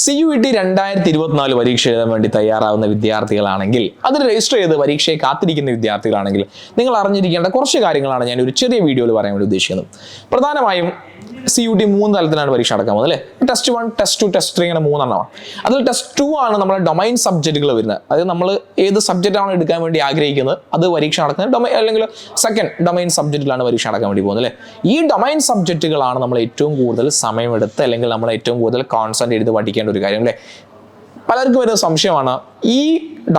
CUET 2024 പരീക്ഷ എഴുതാൻ വേണ്ടി തയ്യാറാവുന്ന വിദ്യാർത്ഥികളാണെങ്കിൽ, അതിൽ രജിസ്റ്റർ ചെയ്ത് പരീക്ഷയെ കാത്തിരിക്കുന്ന വിദ്യാർത്ഥികളാണെങ്കിൽ നിങ്ങൾ അറിഞ്ഞിരിക്കേണ്ട കുറച്ച് കാര്യങ്ങളാണ് ഞാൻ ഒരു ചെറിയ വീഡിയോയിൽ പറയാൻ വേണ്ടി ഉദ്ദേശിക്കുന്നത്. പ്രധാനമായും CUET 3 തലത്തിലാണ് പരീക്ഷ നടക്കാൻ പോകുന്നത് അല്ലേ. ടെസ്റ്റ് 1, ടെസ്റ്റ് 2, ടെസ്റ്റ് 3 ഇങ്ങനെ 3 എണ്ണമാണ്. അതിൽ ടെസ്റ്റ് 2 ആണ് നമ്മുടെ ഡൊമൈൻ സബ്ജക്റ്റുകൾ വരുന്നത്. അതായത് നമ്മൾ ഏത് സബ്ജക്റ്റാണ് എടുക്കാൻ വേണ്ടി ആഗ്രഹിക്കുന്നത് അത് പരീക്ഷ നടക്കുന്നത് ഡൊമൈൻ അല്ലെങ്കിൽ സെക്കൻഡ് ഡൊമൈൻ സബ്ജക്റ്റിലാണ് പരീക്ഷ നടക്കാൻ വേണ്ടി പോകുന്നത് അല്ലേ. ഈ ഡൊമൈൻ സബ്ജക്റ്റുകളാണ് നമ്മൾ ഏറ്റവും കൂടുതൽ സമയമെടുത്ത് അല്ലെങ്കിൽ നമ്മൾ ഏറ്റവും കൂടുതൽ കോൺസെൻട്രേറ്റ് ചെയ്ത് പഠിക്കേണ്ട ഒരു കാര്യം അല്ലേ. പലർക്കും വരുന്ന സംശയമാണ്, ഈ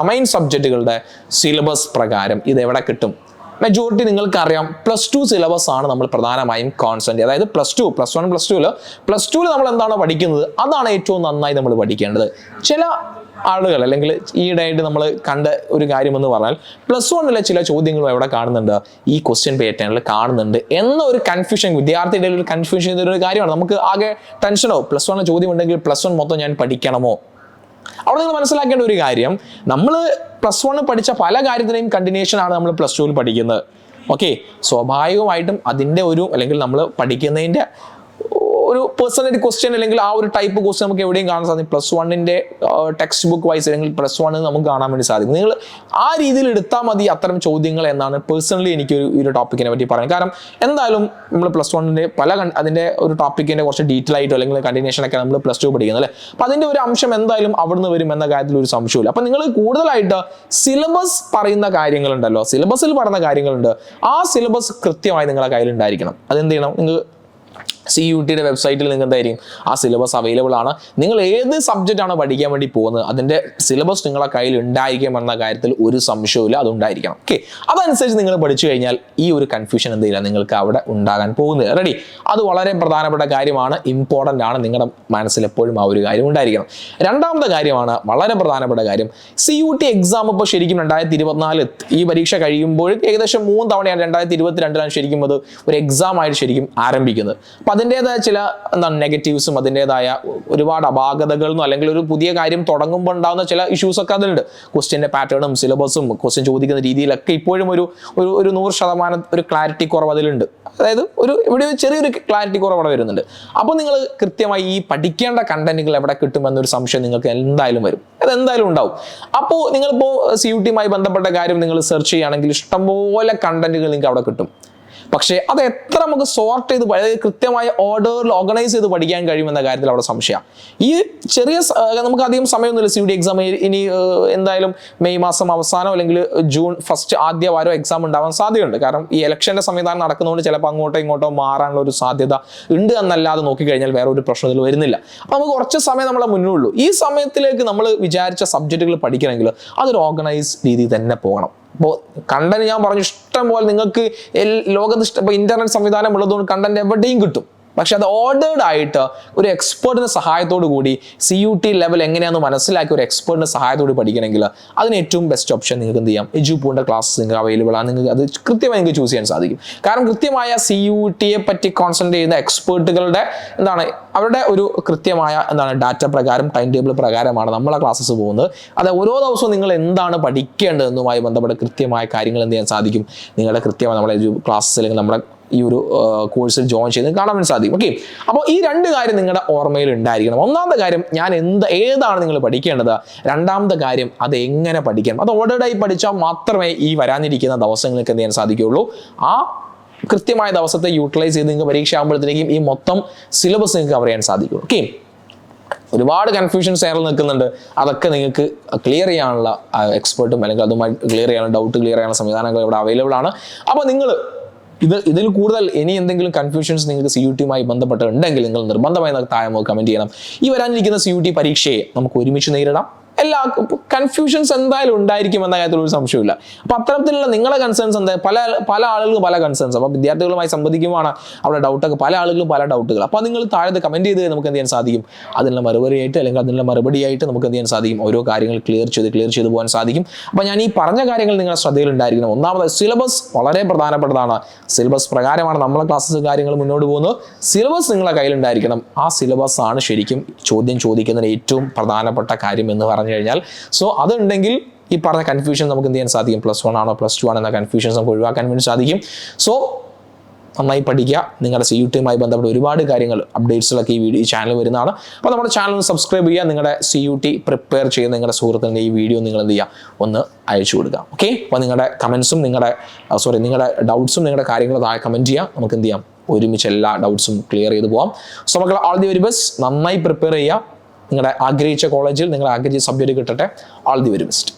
ഡൊമൈൻ സബ്ജക്റ്റുകളുടെ സിലബസ് പ്രകാരം ഇത് എവിടെ കിട്ടും? മെജോറിറ്റി നിങ്ങൾക്കറിയാം +2 സിലബസ് ആണ് നമ്മൾ പ്രധാനമായും കോൺസെൻട്രേറ്റ്, അതായത് പ്ലസ് ടുവിൽ നമ്മൾ എന്താണ് പഠിക്കുന്നത് അതാണ് ഏറ്റവും നന്നായി നമ്മൾ പഠിക്കേണ്ടത്. ചില ആളുകൾ അല്ലെങ്കിൽ ഈയിടെയായിട്ട് നമ്മൾ കണ്ട ഒരു കാര്യമെന്ന് പറഞ്ഞാൽ +1 ചില ചോദ്യങ്ങൾ എവിടെ കാണുന്നുണ്ട്, ഈ ക്വസ്റ്റ്യൻ പാറ്റേണിൽ കാണുന്നുണ്ട് എന്ന ഒരു കൺഫ്യൂഷൻ, വിദ്യാർത്ഥിയുടെ ഒരു കൺഫ്യൂഷൻ ചെയ്തൊരു കാര്യമാണ്. നമുക്ക് ആകെ ടെൻഷനോ, +1 ചോദ്യം ഉണ്ടെങ്കിൽ +1 മൊത്തം ഞാൻ പഠിക്കണമോ? അവിടെ നിങ്ങൾ മനസ്സിലാക്കേണ്ട ഒരു കാര്യം, നമ്മൾ +1 പഠിച്ച പല കാര്യത്തിനെയും കണ്ടിന്യൂഷൻ ആണ് നമ്മൾ +2 പഠിക്കുന്നത്. ഓക്കെ, സ്വാഭാവികമായിട്ടും അതിൻ്റെ ഒരു അല്ലെങ്കിൽ നമ്മൾ പഠിക്കുന്നതിൻ്റെ ഒരു പേഴ്സണലി ക്വസ്റ്റ്യൻ അല്ലെങ്കിൽ ആ ഒരു ടൈപ്പ് ക്വസ്റ്റ്യൻ നമുക്ക് എവിടെയും കാണാൻ സാധിക്കും. +1 ടെക്സ്റ്റ് ബുക്ക് വൈസ് അല്ലെങ്കിൽ +1 നമുക്ക് കാണാൻ വേണ്ടി സാധിക്കും. നിങ്ങൾ ആ രീതിയിൽ എടുത്താൽ മതി അത്തരം ചോദ്യങ്ങൾ എന്നാണ് പേഴ്സണലി എനിക്ക് ഒരു ടോപ്പിക്കിനെ പറ്റി പറയുന്നത്. കാരണം എന്തായാലും നമ്മൾ +1 അതിൻ്റെ ഒരു ടോപ്പിക്കിൻ്റെ കുറച്ച് ഡീറ്റെയിൽ ആയിട്ടോ അല്ലെങ്കിൽ കണ്ടിന്യൂഷനൊക്കെ നമ്മൾ +2 പഠിക്കുന്നത് അല്ലേ. അപ്പം അതിൻ്റെ ഒരു അംശം എന്തായാലും അവിടുന്ന് വരും എന്ന കാര്യത്തിൽ ഒരു സംശയമില്ല. അപ്പം നിങ്ങൾ കൂടുതലായിട്ട് സിലബസ് പറയുന്ന കാര്യങ്ങളുണ്ടല്ലോ, സിലബസിൽ പറയുന്ന കാര്യങ്ങളുണ്ട്, ആ സിലബസ് കൃത്യമായി നിങ്ങളുടെ കയ്യിലുണ്ടായിരിക്കണം. അതെന്ത് ചെയ്യണം? നിങ്ങൾ CUETയുടെ വെബ്സൈറ്റിൽ നിങ്ങൾക്ക് എന്തായിരിക്കും ആ സിലബസ് അവൈലബിൾ ആണ്. നിങ്ങൾ ഏത് സബ്ജക്റ്റ് ആണ് പഠിക്കാൻ വേണ്ടി പോകുന്നത് അതിൻ്റെ സിലബസ് നിങ്ങളുടെ കയ്യിൽ ഉണ്ടായിരിക്കും എന്ന കാര്യത്തിൽ ഒരു സംശയവുമില്ല, അതുണ്ടായിരിക്കണം. ഓക്കെ, അതനുസരിച്ച് നിങ്ങൾ പഠിച്ചു കഴിഞ്ഞാൽ ഈ ഒരു കൺഫ്യൂഷൻ എന്തെങ്കിലും നിങ്ങൾക്ക് അവിടെ ഉണ്ടാകാൻ പോകുന്നത്. റെഡി, അത് വളരെ പ്രധാനപ്പെട്ട കാര്യമാണ്, ഇമ്പോർട്ടൻ്റ് ആണ്, നിങ്ങളുടെ മനസ്സിൽ എപ്പോഴും ആ ഒരു കാര്യം ഉണ്ടായിരിക്കണം. രണ്ടാമത്തെ കാര്യമാണ് വളരെ പ്രധാനപ്പെട്ട കാര്യം, CUET എക്സാം ഇപ്പോൾ ശരിക്കും 2024 ഈ പരീക്ഷ കഴിയുമ്പോൾ ഏകദേശം 3 തവണയാണ് 2022 ശരിക്കും അത് ഒരു എക്സാം ആയിട്ട് ശരിക്കും ആരംഭിക്കുന്നത്. അപ്പം അതിൻ്റെതായ ചില നെഗറ്റീവ്സും അതിൻ്റെതായ ഒരുപാട് അപാകതകളെന്നും അല്ലെങ്കിൽ ഒരു പുതിയ കാര്യം തുടങ്ങുമ്പോൾ ഉണ്ടാകുന്ന ചില ഇഷ്യൂസൊക്കെ അതിലുണ്ട്. ക്വസ്റ്റ്യൻ്റെ പാറ്റേണും സിലബസും ക്വസ്റ്റ്യൻ ചോദിക്കുന്ന രീതിയിലൊക്കെ ഇപ്പോഴും ഒരു 100% ഒരു ക്ലാരിറ്റി കുറവ് അതിലുണ്ട്. അതായത് ഇവിടെ ചെറിയൊരു ക്ലാരിറ്റി കുറവ് അവിടെ വരുന്നുണ്ട്. അപ്പോൾ നിങ്ങൾ കൃത്യമായി ഈ പഠിക്കേണ്ട കണ്ടന്റുകൾ എവിടെ കിട്ടുമെന്നൊരു സംശയം നിങ്ങൾക്ക് എന്തായാലും വരും, അതെന്തായാലും ഉണ്ടാവും. അപ്പോൾ നിങ്ങളിപ്പോൾ CUETയുമായി ബന്ധപ്പെട്ട കാര്യം നിങ്ങൾ സെർച്ച് ചെയ്യുകയാണെങ്കിൽ ഇഷ്ടംപോലെ കണ്ടന്റുകൾ നിങ്ങൾക്ക് അവിടെ കിട്ടും. പക്ഷേ അത് എത്ര നമുക്ക് സോർട്ട് ചെയ്ത്, അതായത് കൃത്യമായ ഓർഡറിൽ ഓർഗനൈസ് ചെയ്ത് പഠിക്കാൻ കഴിയുമെന്ന കാര്യത്തിൽ അവിടെ സംശയം. ഈ ചെറിയ നമുക്ക് അധികം സമയമൊന്നുമില്ല. CUET എക്സാം ഇനി എന്തായാലും മെയ് മാസം അവസാനം അല്ലെങ്കിൽ ജൂൺ ഫസ്റ്റ് ആദ്യ വാരം എക്സാം ഉണ്ടാവാൻ സാധ്യതയുണ്ട്. കാരണം ഈ ഇലക്ഷൻ്റെ സംവിധാനം നടക്കുന്നതുകൊണ്ട് ചിലപ്പോൾ അങ്ങോട്ടോ ഇങ്ങോട്ടോ മാറാനുള്ള ഒരു സാധ്യത ഉണ്ട് എന്നല്ലാതെ നോക്കിക്കഴിഞ്ഞാൽ വേറെ ഒരു പ്രശ്നം ഇതിൽ വരുന്നില്ല. അപ്പോൾ നമുക്ക് കുറച്ച് സമയം നമ്മളെ മുന്നിലുള്ളൂ. ഈ സമയത്തിലേക്ക് നമ്മൾ വിചാരിച്ച സബ്ജക്റ്റുകൾ പഠിക്കണമെങ്കിൽ അതൊരു ഓർഗനൈസ് രീതിയിൽ തന്നെ പോകണം. അപ്പോൾ കണ്ടന്റ് ഞാൻ പറഞ്ഞു ഇഷ്ടം പോലെ നിങ്ങൾക്ക് ലോകത്ത് ഇപ്പോൾ ഇന്റർനെറ്റ് സംവിധാനം ഉള്ളതുകൊണ്ട് കണ്ടന്റ് എവിടെയും കിട്ടും. പക്ഷെ അത് ഓർഡേർഡ് ആയിട്ട് ഒരു എക്സ്പേർട്ടിൻ്റെ സഹായത്തോടു കൂടി CUET ലെവൽ എങ്ങനെയാണെന്ന് മനസ്സിലാക്കി ഒരു എക്സ്പേർട്ടിൻ്റെ സഹായത്തോട് പഠിക്കണമെങ്കിൽ അതിന് ഏറ്റവും ബെസ്റ്റ് ഓപ്ഷൻ നിങ്ങൾക്ക് എന്ത് ചെയ്യാം, എജുപൂണിൻ്റെ ക്ലാസ് നിങ്ങൾക്ക് അവൈലബിൾ ആണ്. നിങ്ങൾക്ക് അത് കൃത്യമായി നിങ്ങൾക്ക് ചൂസ് ചെയ്യാൻ സാധിക്കും. കാരണം കൃത്യമായ CUETയെ പറ്റി കോൺസെൻട്രേറ്റ് ചെയ്യുന്ന എക്സ്പേർട്ടുകളുടെ അവരുടെ ഒരു കൃത്യമായ ഡാറ്റ പ്രകാരം ടൈം ടേബിൾ പ്രകാരമാണ് നമ്മളെ ക്ലാസ്സസ് പോകുന്നത്. അത് ഓരോ ദിവസവും നിങ്ങൾ എന്താണ് പഠിക്കേണ്ടതെന്നുമായി ബന്ധപ്പെട്ട കൃത്യമായ കാര്യങ്ങൾ എന്ത് ചെയ്യാൻ സാധിക്കും, നിങ്ങളുടെ കൃത്യമായ നമ്മളെ ക്ലാസ്സസ് അല്ലെങ്കിൽ നമ്മുടെ ഈ ഒരു കോഴ്സിൽ ജോയിൻ ചെയ്ത് കാണാൻ വേണ്ടി സാധിക്കും. ഓക്കെ, അപ്പോൾ ഈ 2 കാര്യം നിങ്ങളുടെ ഓർമ്മയിൽ ഉണ്ടായിരിക്കണം. ഒന്നാമത്തെ കാര്യം ഏതാണ് നിങ്ങൾ പഠിക്കേണ്ടത്, രണ്ടാമത്തെ കാര്യം അത് എങ്ങനെ പഠിക്കണം. അത് ഓർഡർഡായി പഠിച്ചാൽ മാത്രമേ ഈ വരാനിരിക്കുന്ന ദിവസങ്ങൾക്ക് എന്ത് ചെയ്യാൻ സാധിക്കുകയുള്ളൂ. ആ കൃത്യമായ ദിവസത്തെ യൂട്ടിലൈസ് ചെയ്ത് നിങ്ങൾക്ക് പരീക്ഷ ആകുമ്പോഴത്തേക്കും ഈ മൊത്തം സിലബസ് നിങ്ങൾക്ക് കവർ ചെയ്യാൻ സാധിക്കും. ഓക്കെ, ഒരുപാട് കൺഫ്യൂഷൻസ് ഏറെ നിൽക്കുന്നുണ്ട്. അതൊക്കെ നിങ്ങൾക്ക് ക്ലിയർ ചെയ്യാനുള്ള എക്സ്പേർട്ടും അല്ലെങ്കിൽ അതുമായി ക്ലിയർ ചെയ്യാനുള്ള ഡൗട്ട് ക്ലിയർ ചെയ്യാനുള്ള സംവിധാനങ്ങൾ ഇവിടെ അവൈലബിൾ ആണ്. അപ്പോൾ നിങ്ങൾ ഇതിൽ കൂടുതൽ ഇനി എന്തെങ്കിലും കൺഫ്യൂഷൻസ് നിങ്ങൾക്ക് CUETയുമായി ബന്ധപ്പെട്ടുണ്ടെങ്കിൽ നിങ്ങൾ നിർബന്ധമായി താഴെ കമൻറ്റ് ചെയ്യണം. ഈ വരാനിരിക്കുന്ന CUET പരീക്ഷയെ നമുക്ക് ഒരുമിച്ച് നേരിടാം. എല്ലാ കൺഫ്യൂഷൻസ് എന്തായാലും ഉണ്ടായിരിക്കും എന്ന കാര്യത്തിൽ ഒരു സംശയമില്ല. അപ്പോൾ അത്തരത്തിലുള്ള നിങ്ങളുടെ കൺസേൺസ് എന്താ, പല ആളുകൾക്കും പല കൺസേൺസ്. അപ്പോൾ വിദ്യാർത്ഥികളുമായി സംബന്ധിക്കുമ്പോഴാണ് അവിടെ ഡൗട്ടൊക്കെ, പല ആളുകളും പല ഡൗട്ടുകൾ. അപ്പോൾ നിങ്ങൾ താഴെ കമൻറ്റ് ചെയ്ത് നമുക്ക് എന്ത് ചെയ്യാൻ സാധിക്കും, അതിനുള്ള മറുപടിയായിട്ട് അല്ലെങ്കിൽ അതിനുള്ള മറുപടിയായിട്ട് നമുക്ക് എന്ത് ചെയ്യാൻ സാധിക്കും, ഓരോ കാര്യങ്ങൾ ക്ലിയർ ചെയ്ത് പോകാൻ സാധിക്കും. അപ്പോൾ ഞാൻ ഈ പറഞ്ഞ കാര്യങ്ങൾ നിങ്ങളുടെ ശ്രദ്ധയിലുണ്ടായിരിക്കണം. ഒന്നാമത് സിലബസ് വളരെ പ്രധാനപ്പെട്ടതാണ്. സിലബസ് പ്രകാരമാണ് നമ്മളെ ക്ലാസ്സസ് കാര്യങ്ങൾ മുന്നോട്ട് പോകുന്നത്. സിലബസ് നിങ്ങളുടെ കയ്യിലുണ്ടായിരിക്കണം. ആ സിലബസ് ആണ് ശരിക്കും ചോദ്യം ചോദിക്കുന്നതിന് ഏറ്റവും പ്രധാനപ്പെട്ട കാര്യം എന്ന് പറഞ്ഞു കഴിഞ്ഞാൽ. സോ അതുണ്ടെങ്കിൽ ഈ പറഞ്ഞ കൺഫ്യൂഷൻ നമുക്ക് എന്ത് ചെയ്യാൻ സാധിക്കും, +1 ആണോ +2 ആണോ എന്ന കൺഫ്യൂഷൻസ് നമുക്ക് ഒഴിവാക്കാൻ വേണ്ടി സാധിക്കും. സോ നന്നായി പഠിക്കുക. നിങ്ങളുടെ CUT-യുമായി ബന്ധപ്പെട്ട ഒരുപാട് കാര്യങ്ങൾ അപ്ഡേറ്റ്സിലൊക്കെ ഈ ചാനൽ വരുന്നതാണ്. അപ്പോൾ നമ്മുടെ ചാനൽ സബ്സ്ക്രൈബ് ചെയ്യുക. നിങ്ങളുടെ CUT പ്രിപ്പയർ ചെയ്യുന്ന നിങ്ങളുടെ സുഹൃത്തിൻ്റെ ഈ വീഡിയോ നിങ്ങൾ എന്ത് ചെയ്യുക, ഒന്ന് അയച്ചു കൊടുക്കുക. ഓക്കെ, അപ്പോൾ നിങ്ങളുടെ കമൻസും നിങ്ങളുടെ ഡൗട്ട്സും നിങ്ങളുടെ കാര്യങ്ങൾ താഴെ കമൻറ്റ് ചെയ്യുക. നമുക്ക് എന്ത് ചെയ്യാം, ഒരുമിച്ച് എല്ലാ ഡൗട്ട്സും ക്ലിയർ ചെയ്ത് പോകാം. സോ മക്കളെ, ഓൾ ദി വെരി ബെസ്റ്റ്. നന്നായി പ്രിപ്പയർ ചെയ്യുക. നിങ്ങളുടെ ആഗ്രഹിച്ച കോളേജിൽ നിങ്ങൾ ആഗ്രഹിച്ച സബ്ജക്റ്റ് കിട്ടട്ടെ. All the very best.